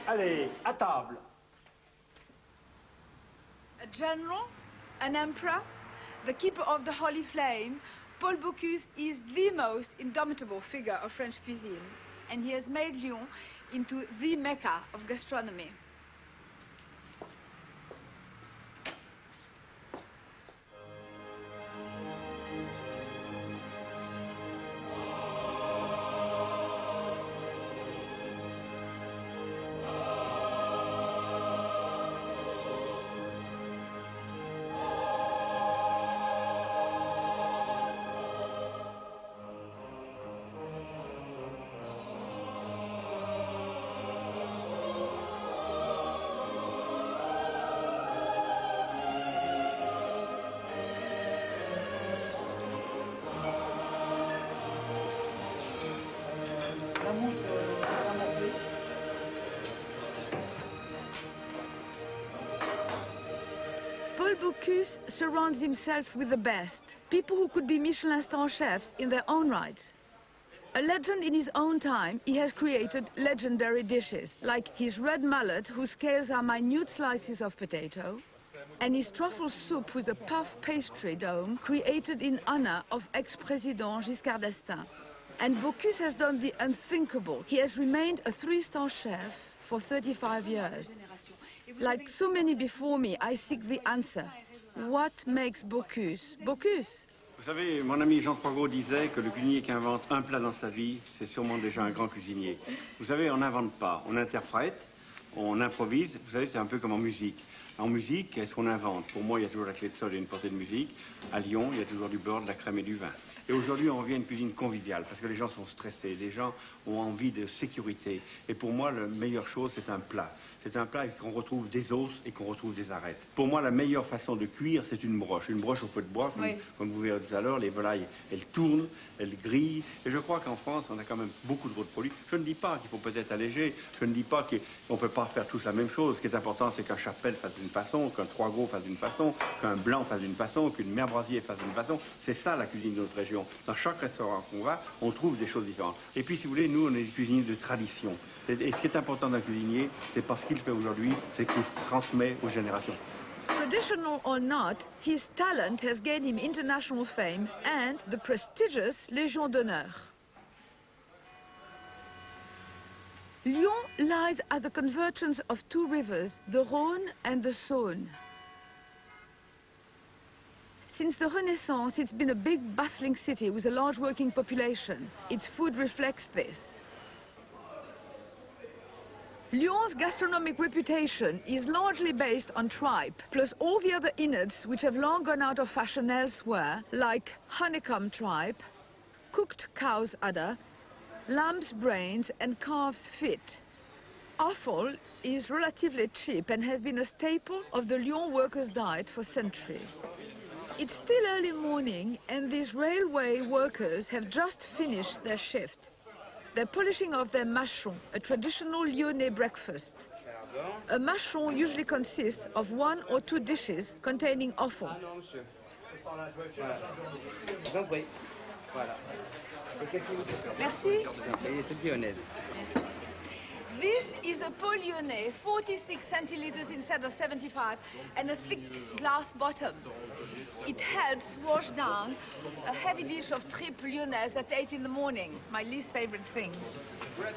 Allez, à table. A general, an emperor, the keeper of the Holy Flame, Paul Bocuse is the most indomitable figure of French cuisine, and he has made Lyon into the mecca of gastronomy. Paul Bocuse surrounds himself with the best, people who could be Michelin star chefs in their own right. A legend in his own time, he has created legendary dishes, like his red mullet, whose scales are minute slices of potato, and his truffle soup with a puff pastry dome created in honor of ex-president Giscard d'Estaing. And Bocuse has done the unthinkable. He has remained a 3-star chef for 35 years. Like so many before me, I seek the answer. What makes Bocuse Bocuse? Vous savez, mon ami Jean Provost disait que le cuisinier qui invente un plat dans sa vie, c'est sûrement déjà un grand cuisinier. Vous savez, on n'invente pas, on interprète, on improvise. Vous savez, c'est un peu comme en musique. En musique, qu'est-ce qu'on invente? Pour moi, il y a toujours la clé de sol et une portée de musique. À Lyon, il y a toujours du beurre, de la crème et du vin. Et aujourd'hui, on revient à une cuisine conviviale, parce que les gens sont stressés, les gens ont envie de sécurité. Et pour moi, la meilleure chose, c'est un plat. C'est un plat qu'on retrouve des os et qu'on retrouve des arêtes. Pour moi, la meilleure façon de cuire, c'est une broche au feu de bois. Comme vous verrez tout à l'heure, les volailles, elles tournent, elles grillent. Et je crois qu'en France, on a quand même beaucoup d'autres produits. Je ne dis pas qu'il faut peut-être alléger, je ne dis pas qu'on ne peut pas faire tous la même chose. Ce qui est important, c'est qu'un chapelle fasse d'une façon, qu'un trois gros fasse d'une façon, qu'un blanc fasse d'une façon, qu'une mère brasier fasse d'une façon. C'est ça la cuisine de notre région. Dans chaque restaurant qu'on va, on trouve des choses différentes. Et puis, si vous voulez, nous, on est des cuisiniers de tradition. Et ce qui est important d'un cuisinier, c'est pas ce qu'il fait aujourd'hui, c'est qu'il se transmet aux générations. Traditional or not, his talent has gained him international fame and the prestigious Légion d'honneur. Lyon lies at the convergence of two rivers, the Rhône and the Saône. Since the Renaissance, it's been a big, bustling city with a large working population. Its food reflects this. Lyon's gastronomic reputation is largely based on tripe, plus all the other innards which have long gone out of fashion elsewhere, like honeycomb tripe, cooked cow's udder, lamb's brains and calf's feet. Offal is relatively cheap and has been a staple of the Lyon workers' diet for centuries. It's still early morning and these railway workers have just finished their shift. They're polishing off their mâchon, a traditional Lyonnais breakfast. A mâchon usually consists of 1 or 2 dishes containing offal. Merci. This is a pot lyonnais, 46 centiliters instead of 75, and a thick glass bottom. It helps wash down a heavy dish of tripe lyonnaise at 8 in the morning, my least favorite thing. I'm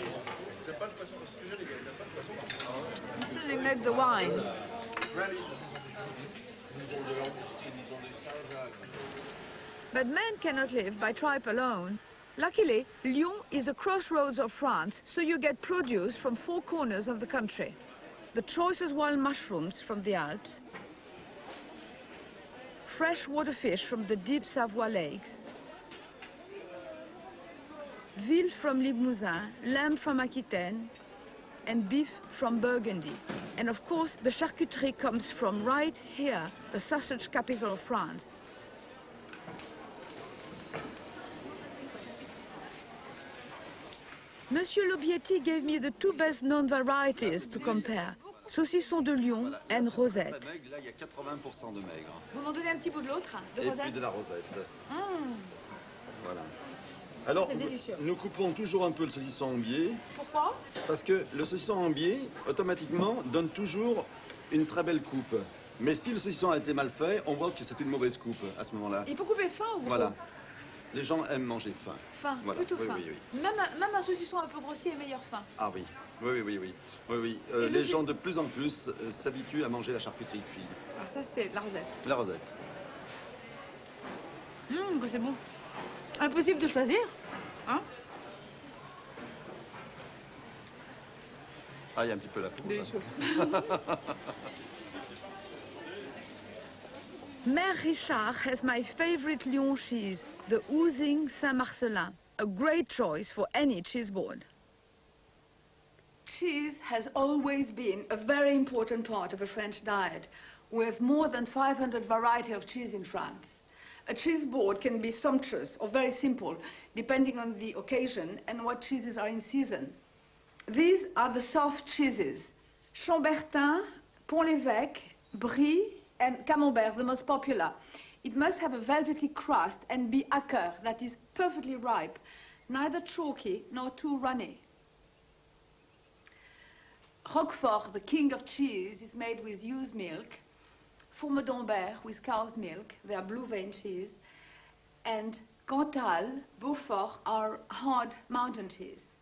still looking at the wine. But men cannot live by tripe alone. Luckily, Lyon is a crossroads of France, so you get produce from 4 corners of the country. The choicest wild mushrooms from the Alps, fresh water fish from the deep Savoie lakes, veal from Limousin, lamb from Aquitaine, and beef from Burgundy. And of course, the charcuterie comes from right here, the sausage capital of France. Monsieur Lobietti gave me the 2 best-known varieties to compare. Saucisson de Lyon and rosette. Là, il y a 80% de maigre. Vous m'en donnez un petit bout de l'autre, de Et rosette? puis de la rosette. Mmh. Voilà. Alors, C'est délicieux. nous coupons toujours un peu le saucisson en biais, Pourquoi? parce que le saucisson en biais, automatiquement, donne toujours une très belle coupe. Mais si le saucisson a été mal fait, on voit que c'est une mauvaise coupe à ce moment-là. Il faut couper fin ou gros? Voilà. Les gens aiment manger fin. Fin, Voilà. plutôt Oui, fin. oui, oui. Même un saucisson un peu grossier est meilleur fin. Ah oui, oui, oui, oui, oui. Oui, oui. Et Les le- gens de plus en plus s'habituent à manger la charcuterie cuite. Alors ça, c'est la rosette. La rosette. C'est bon. Impossible de choisir, hein? Ah, il y a un petit peu la peau. Délicieux. Mère Richard has my favorite Lyon cheese, the oozing Saint-Marcelin, a great choice for any cheese board. Cheese has always been a very important part of a French diet. We have more than 500 varieties of cheese in France. A cheese board can be sumptuous or very simple, depending on the occasion and what cheeses are in season. These are the soft cheeses: Chambertin, Pont-l'Évêque, Brie, and Camembert, the most popular. It must have a velvety crust and be acre, that is perfectly ripe, neither chalky nor too runny. Roquefort, the king of cheese, is made with ewe's milk. Fourme d'Ambert with cow's milk, they are blue vein cheese. And Cantal, Beaufort are hard mountain cheese.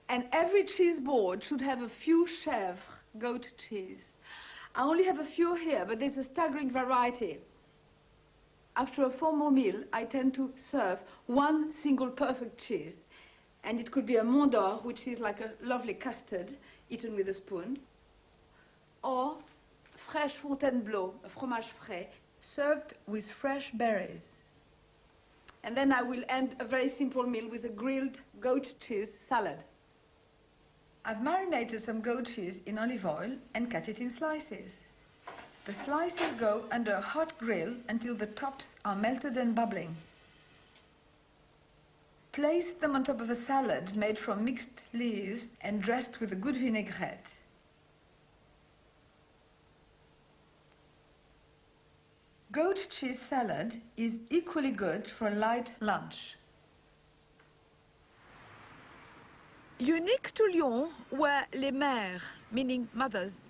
And every cheese board should have a few chèvres, goat cheese. I only have a few here, but there's a staggering variety. After a formal meal, I tend to serve one single perfect cheese. And it could be a Mont d'Or, which is like a lovely custard, eaten with a spoon. Or Fresh Fontainebleau, a fromage frais, served with fresh berries. And then I will end a very simple meal with a grilled goat cheese salad. I've marinated some goat cheese in olive oil and cut it in slices. The slices go under a hot grill until the tops are melted and bubbling. Place them on top of a salad made from mixed leaves and dressed with a good vinaigrette. Goat cheese salad is equally good for a light lunch. Unique to Lyon were les mères, meaning mothers.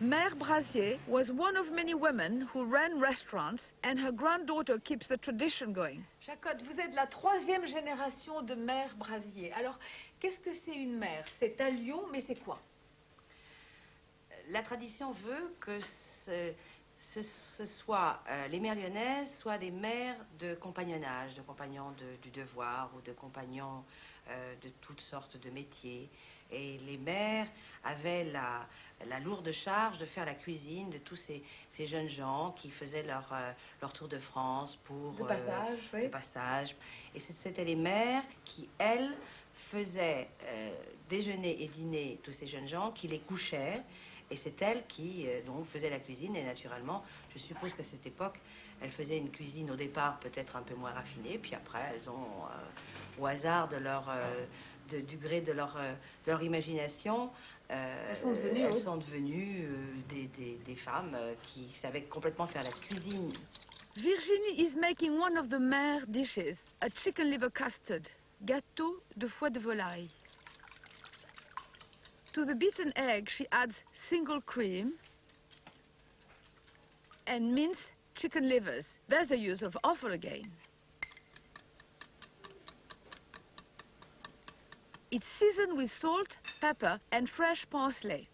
Mère Brasier was one of many women who ran restaurants, and her granddaughter keeps the tradition going. Jacotte, vous êtes la troisième génération de mère Brasier. Alors, qu'est-ce que c'est une mère? C'est à Lyon, mais c'est quoi? La tradition veut que ce soit les mères lyonnaises soient des mères de compagnonnage, de compagnons du devoir ou de compagnons de toutes sortes de métiers. Et les mères avaient la lourde charge de faire la cuisine de tous ces jeunes gens qui faisaient leur tour de France pour... De passage, oui. De passage. Et c'était les mères qui, elles, faisaient déjeuner et dîner tous ces jeunes gens, qui les couchaient. Et c'est elles qui donc faisaient la cuisine. Et naturellement, je suppose qu'à cette époque, elles faisaient une cuisine au départ peut-être un peu moins raffinée. Puis après, elles ont, au hasard de du gré de leur imagination, elles sont devenues des femmes qui savaient complètement faire la cuisine. Virginie is making one of the mère dishes, a chicken liver custard, gâteau de foie de volaille. To the beaten egg, she adds single cream and minced chicken livers. There's the use of offal again. It's seasoned with salt, pepper, and fresh parsley.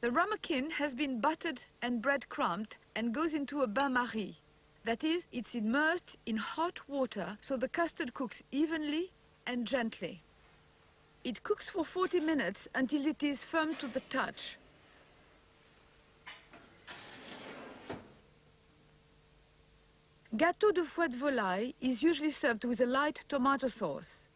The ramequin has been buttered and breadcrumbed and goes into a bain-marie. That is, it's immersed in hot water so the custard cooks evenly and gently. It cooks for 40 minutes until it is firm to the touch. Gâteau de foie de volaille is usually served with a light tomato sauce.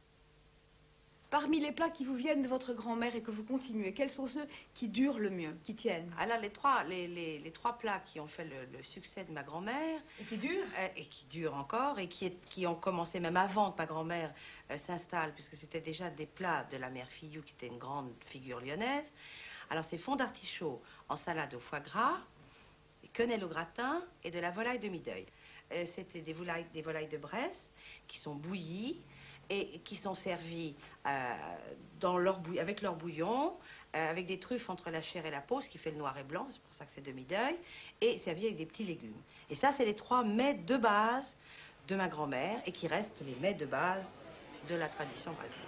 Parmi les plats qui vous viennent de votre grand-mère et que vous continuez, quels sont ceux qui durent le mieux, qui tiennent? Alors, les trois plats qui ont fait le succès de ma grand-mère... Et qui durent? Et qui durent encore, et qui ont commencé même avant que ma grand-mère s'installe, puisque c'était déjà des plats de la mère Fillou, qui était une grande figure lyonnaise. Alors, c'est fond d'artichaut en salade au foie gras, quenelle au gratin et de la volaille demi-deuil. C'était des volailles de Bresse qui sont bouillies et qui sont servies avec leur bouillon, avec des truffes entre la chair et la peau, ce qui fait le noir et blanc, c'est pour ça que c'est demi-deuil, et servi avec des petits légumes. Et ça, c'est les 3 mets de base de ma grand-mère et qui restent les mets de base de la tradition brésilienne.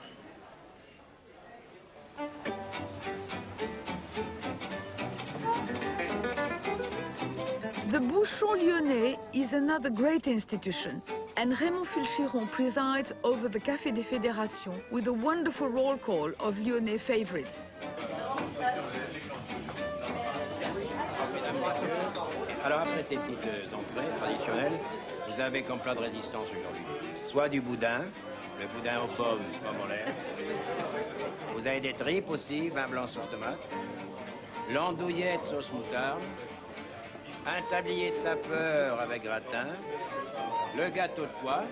The Bouchon Lyonnais is another great institution, and Raymond Fulchiron presides over the Café des Fédérations with a wonderful roll call of Lyonnais favorites. Alors après ces petites entrées traditionnelles, vous avez comme plat de résistance aujourd'hui soit du boudin, le boudin aux pommes, comme en l'air. Vous avez des tripes aussi, vin blanc sauce tomate, l'andouillette sauce moutarde, un tablier de sapeur avec gratin, le gâteau de foie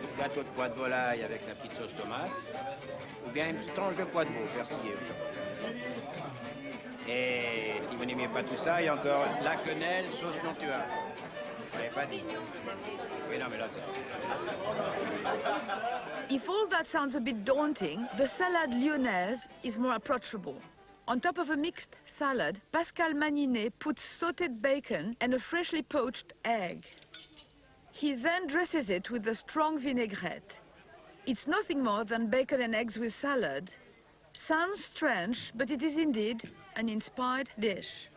de volaille avec la petite sauce tomate, ou bien une petite tranche de foie de veau persillée au chocolat. Et si vous n'aimez pas tout ça, il y a encore la quenelle sauce Nantua. Vous l'avez pas dit? Oui, non, mais là, c'est... If all that sounds a bit daunting, the salade lyonnaise is more approachable. On top of a mixed salad, Pascal Maninet puts sautéed bacon and a freshly poached egg. He then dresses it with a strong vinaigrette. It's nothing more than bacon and eggs with salad. Sounds strange, but it is indeed an inspired dish.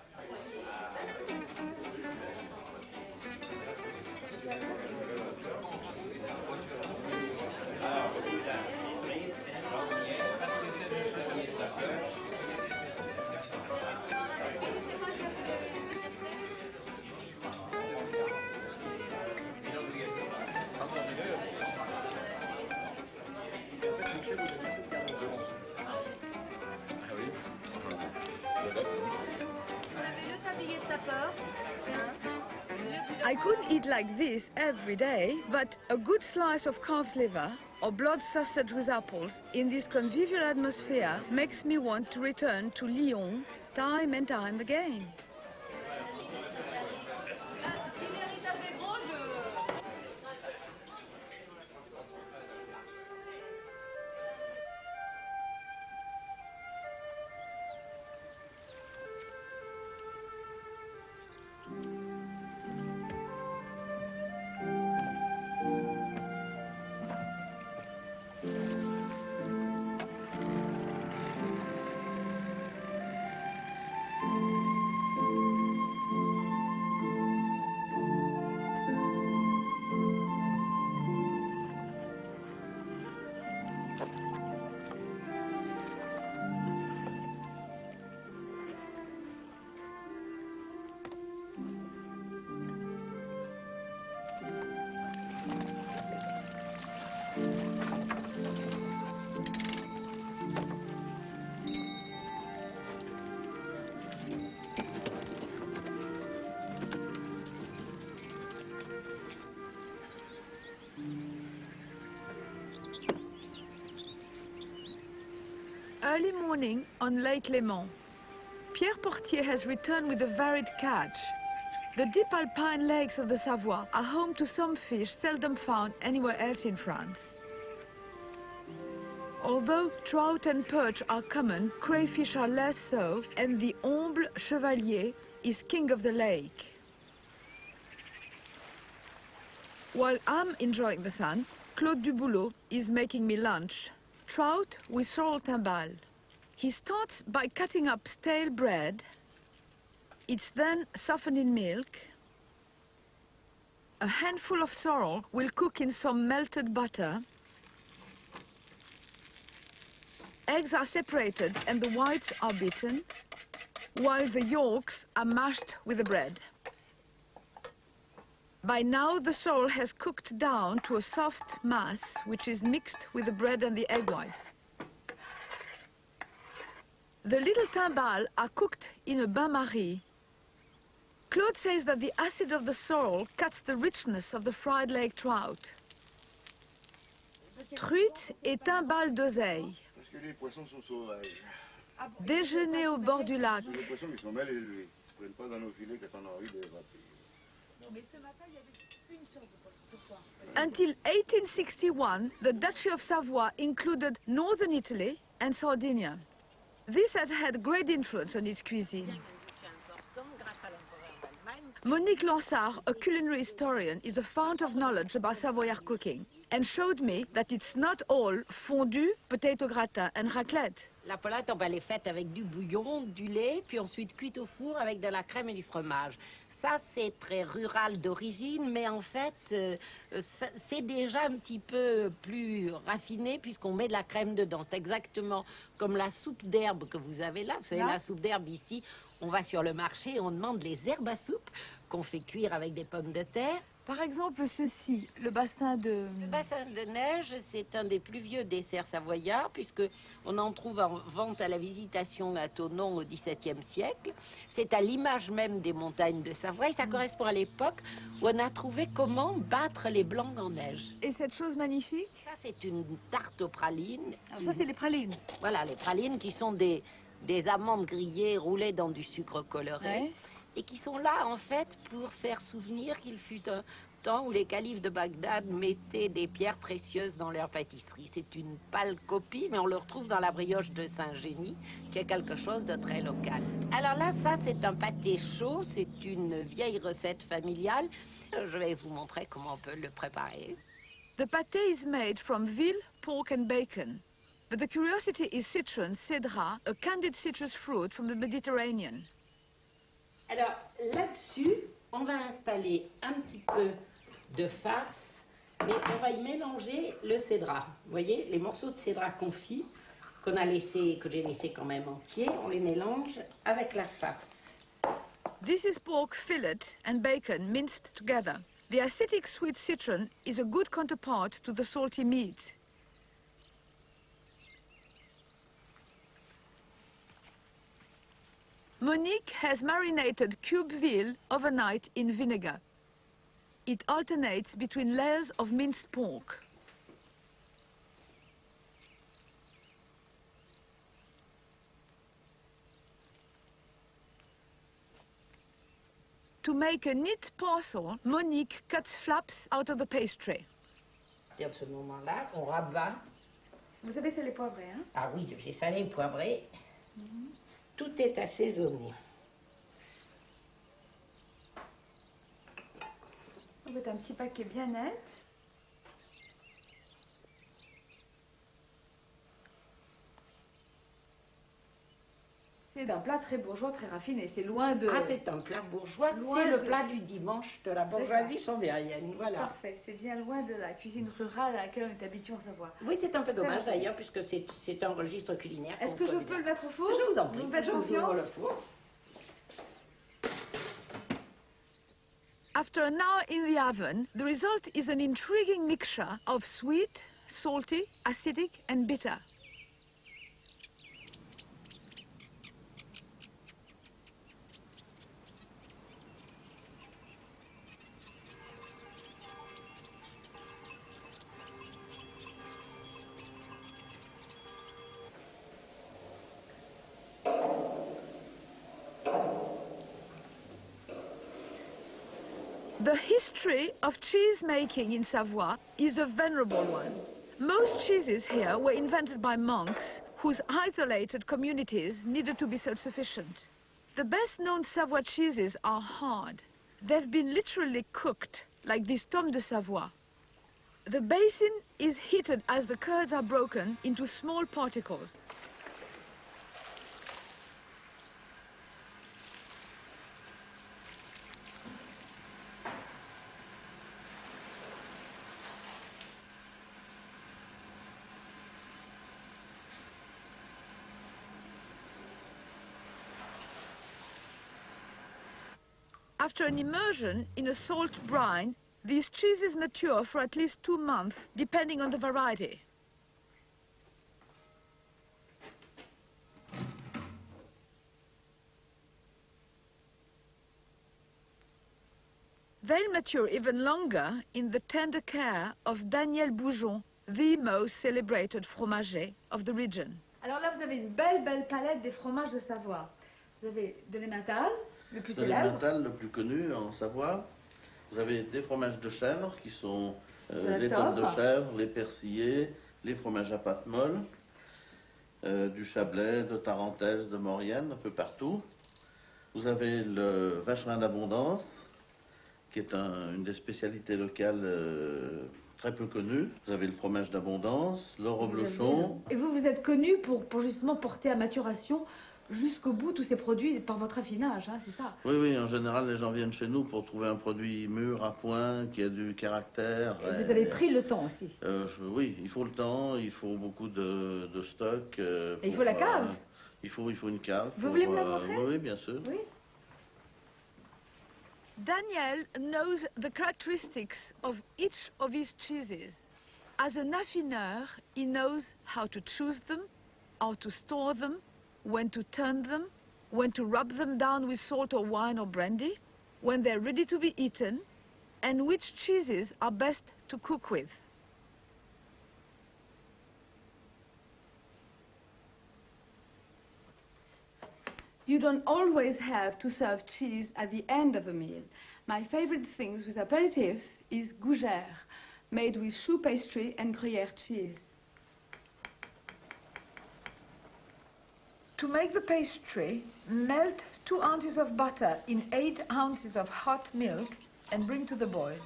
I could eat like this every day, but a good slice of calf's liver or blood sausage with apples in this convivial atmosphere makes me want to return to Lyon time and time again. Early morning on Lake Léman. Pierre Portier has returned with a varied catch. The deep alpine lakes of the Savoie are home to some fish seldom found anywhere else in France. Although trout and perch are common, crayfish are less so, and the humble chevalier is king of the lake. While I'm enjoying the sun, Claude Duboulot is making me lunch. Trout with sorrel timbale. He starts by cutting up stale bread. It's then softened in milk. A handful of sorrel will cook in some melted butter. Eggs are separated and the whites are beaten, while the yolks are mashed with the bread. By now the sorrel has cooked down to a soft mass which is mixed with the bread and the egg whites. The little timbales are cooked in a bain-marie. Claude says that the acid of the sorrel cuts the richness of the fried lake trout. Truite et timbales d'oseille. Parce que les poissons sont sauvages. Déjeuner au bord du lac. Ce sont des poissons qui sont mal élevés. Ils ne se prennent pas dans nos filets quand on a envie de les râper. Until 1861, the Duchy of Savoy included northern Italy and Sardinia. This had had great influence on its cuisine. Monique Lansard, a culinary historian, is a fount of knowledge about Savoyard cooking and showed me that it's not all fondue, potato gratin and raclette. La polenta, elle est faite avec du bouillon, du lait, puis ensuite cuite au four avec de la crème et du fromage. Ça, c'est très rural d'origine, mais en fait, c'est déjà un petit peu plus raffiné puisqu'on met de la crème dedans. C'est exactement comme la soupe d'herbe que vous avez là. Vous savez, la soupe d'herbe ici, on va sur le marché et on demande les herbes à soupe qu'on fait cuire avec des pommes de terre. Par exemple, ceci, le bassin de... Le bassin de neige, c'est un des plus vieux desserts savoyards, puisqu'on en trouve en vente à la Visitation à Thonon au XVIIe siècle. C'est à l'image même des montagnes de Savoie, et ça correspond à l'époque où on a trouvé comment battre les blancs en neige. Et cette chose magnifique? Ça, c'est une tarte aux pralines. Alors ça, c'est les pralines. Voilà, les pralines qui sont des amandes grillées roulées dans du sucre coloré. Ouais. Et qui sont là, en fait, pour faire souvenir qu'il fut un temps où les califes de Bagdad mettaient des pierres précieuses dans leur pâtisserie. C'est une pâle copie, mais on le retrouve dans la brioche de Saint-Génie, qui est quelque chose de très local. Alors là, ça, c'est un pâté chaud, c'est une vieille recette familiale. Je vais vous montrer comment on peut le préparer. The pâté is made from veal, pork and bacon. But the curiosity is citron, cedra, a candied citrus fruit from the Mediterranean. Alors là-dessus, on va installer un petit peu de farce, mais on va y mélanger le cédra. Vous voyez, les morceaux de cédra confit que j'ai laissé quand même entiers, on les mélange avec la farce. This is pork fillet and bacon minced together. The acidic sweet citron is a good counterpart to the salty meat. Monique has marinated cube veal overnight in vinegar. It alternates between layers of minced pork. To make a neat parcel, Monique cuts flaps out of the pastry. À partir de ce moment-là, on rabat. Vous savez, c'est les poivrés, hein? Ah oui, j'ai salé et poivré. Tout est assaisonné. On veut un petit paquet bien net. C'est un plat très bourgeois, très raffiné. C'est loin de... Ah, c'est un plat bourgeois, Loin c'est le de- plat du dimanche de la bourgeoisie chambérienne, voilà. Parfait, c'est bien loin de la cuisine rurale à laquelle on est habitué en Savoie. Oui, c'est un peu dommage d'ailleurs, puisque c'est un registre culinaire. Est-ce que je peux le mettre au four? Je vous en prie, Vous me faites je vous confiance? ouvre le four. After an hour in the oven, the result is an intriguing mixture of sweet, salty, acidic and bitter. The history of cheese making in Savoie is a venerable one. Most cheeses here were invented by monks whose isolated communities needed to be self-sufficient. The best-known Savoie cheeses are hard. They've been literally cooked, like this Tome de Savoie. The basin is heated as the curds are broken into small particles. After an immersion in a salt brine, these cheeses mature for at least 2 months, depending on the variety. They'll mature even longer in the tender care of Daniel Boujon, the most celebrated fromager of the region. Alors là, vous avez une belle palette des fromages de Savoie. Vous avez de l'emmental, le plus C'est célèbre. l'emmental le plus connu en Savoie. Vous avez des fromages de chèvre qui sont C'est les top. pommes de chèvre, les persillés, les fromages à pâte molle, du Chablais, de Tarentaise, de Maurienne, un peu partout. Vous avez le vacherin d'abondance, qui est une des spécialités locales très peu connues. Vous avez le fromage d'abondance, le reblochon. Et vous êtes connu pour justement porter à maturation jusqu'au bout tous ces produits par votre affinage, hein, c'est ça? Oui, oui, en général, les gens viennent chez nous pour trouver un produit mûr, à point, qui a du caractère. Et vous avez pris le temps aussi. Oui, il faut le temps, il faut beaucoup de stock. Et il faut la cave. Il faut une cave. Vous voulez me la montrer? Oui, bien sûr. Oui. Daniel knows the characteristics of each of his cheeses. As an affineur, he knows how to choose them, how to store them, when to turn them, when to rub them down with salt or wine or brandy, when they're ready to be eaten, and which cheeses are best to cook with. You don't always have to serve cheese at the end of a meal. My favorite things with aperitif is gougère, made with choux pastry and Gruyère cheese. To make the pastry, melt 2 ounces of butter in 8 ounces of hot milk and bring to the boil.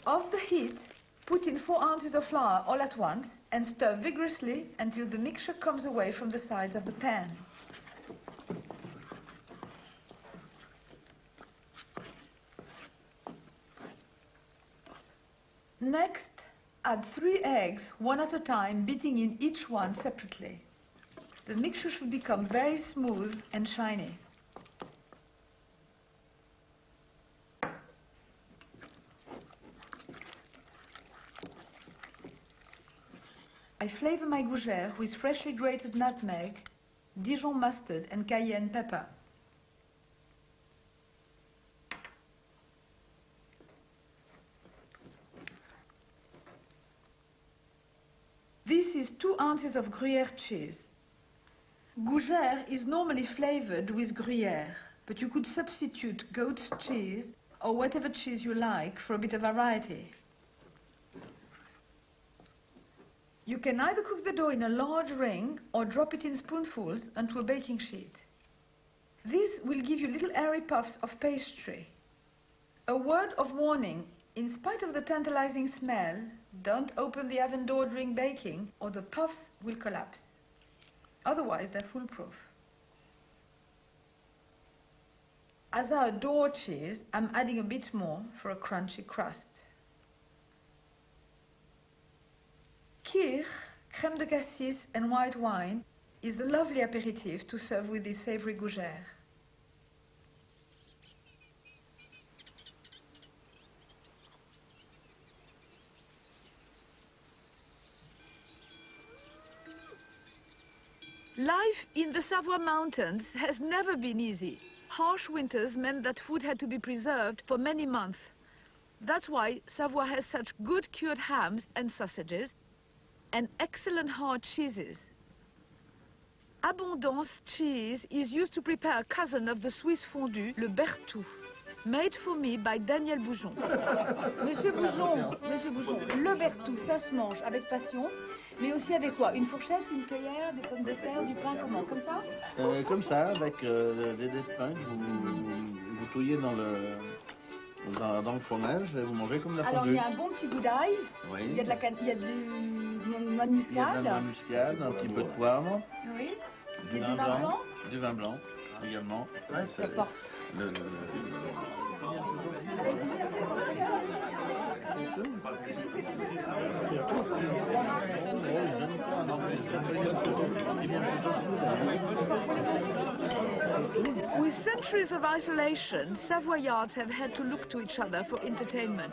Off the heat, put in 4 ounces of flour all at once and stir vigorously until the mixture comes away from the sides of the pan. Next, add 3 eggs, one at a time, beating in each one separately. The mixture should become very smooth and shiny. I flavor my gougère with freshly grated nutmeg, Dijon mustard and cayenne pepper. This is 2 ounces of Gruyère cheese. Gougère is normally flavored with Gruyère, but you could substitute goat's cheese or whatever cheese you like for a bit of variety. You can either cook the dough in a large ring or drop it in spoonfuls onto a baking sheet. This will give you little airy puffs of pastry. A word of warning, in spite of the tantalizing smell, don't open the oven door during baking or the puffs will collapse. Otherwise, they're foolproof. As I adore cheese, I'm adding a bit more for a crunchy crust. Kirch, crème de cassis and white wine is a lovely aperitif to serve with this savory gougère. Life in the Savoy Mountains has never been easy. Harsh winters meant that food had to be preserved for many months. That's why Savoy has such good cured hams and sausages and excellent hard cheeses. Abondance cheese is used to prepare a cousin of the Swiss fondue, le Berthoud, made for me by Daniel Boujon. Monsieur Boujon, le Berthoud, ça se mange avec passion, mais aussi avec quoi? Une fourchette, une cuillère, des pommes de terre, du pain, comment? Comme ça? Comme ça, avec des dés de pain que vous touillez dans le fromage et vous mangez comme de la fondue. Alors il y a un bon petit bout d'ail, Oui. il y a de noix de Il y a muscade. de la noix de muscade, un petit peu de poivre, Oui. du Et vin du vin blanc. Du vin blanc également. Ouais, c'est D'accord. With centuries of isolation, Savoyards have had to look to each other for entertainment.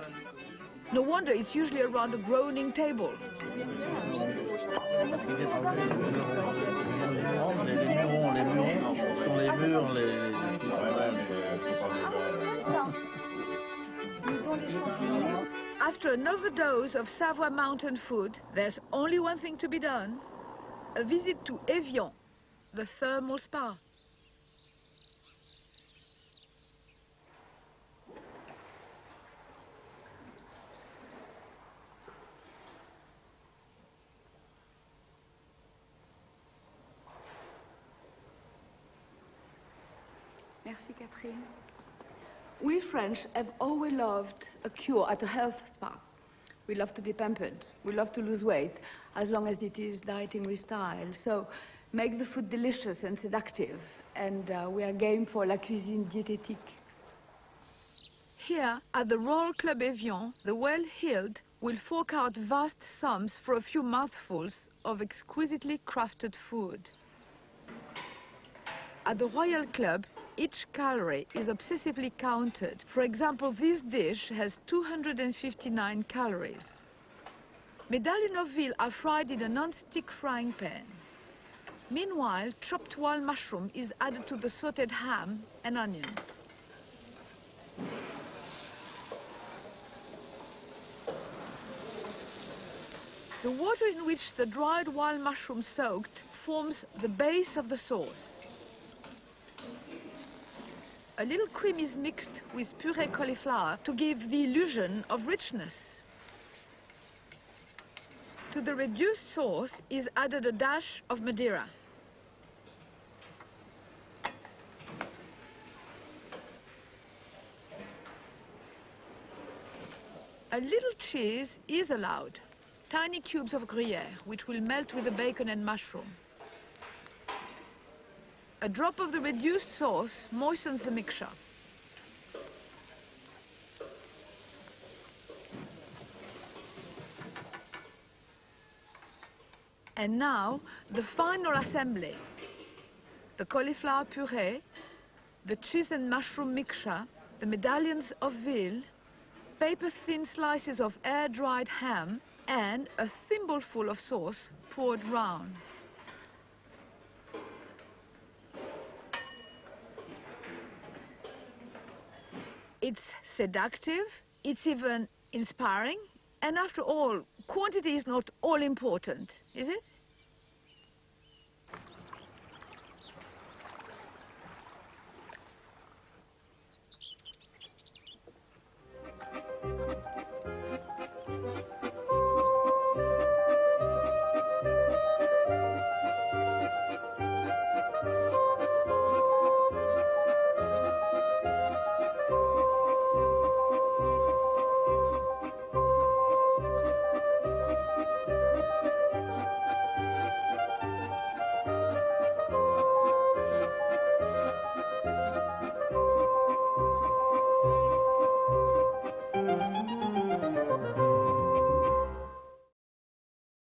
No wonder it's usually around a groaning table. After an overdose of Savoy mountain food, there's only one thing to be done: a visit to Evian, the thermal spa. Merci, Catherine. We French have always loved a cure at a health spa. We love to be pampered. We love to lose weight, as long as it is dieting with style. So make the food delicious and seductive, and we are game for la cuisine diététique. Here, at the Royal Club Evian, the well-heeled will fork out vast sums for a few mouthfuls of exquisitely crafted food. At the Royal Club, each calorie is obsessively counted. For example, this dish has 259 calories. Medallions of veal are fried in a non-stick frying pan. Meanwhile, chopped wild mushroom is added to the sautéed ham and onion. The water in which the dried wild mushroom soaked forms the base of the sauce. A little cream is mixed with puree cauliflower to give the illusion of richness. To the reduced sauce is added a dash of Madeira. A little cheese is allowed. Tiny cubes of Gruyere, which will melt with the bacon and mushroom. A drop of the reduced sauce moistens the mixture. And now, the final assembly. The cauliflower puree, the cheese and mushroom mixture, the medallions of veal, paper-thin slices of air-dried ham, and a thimbleful of sauce poured round. It's seductive, it's even inspiring, and after all, quantity is not all important, is it?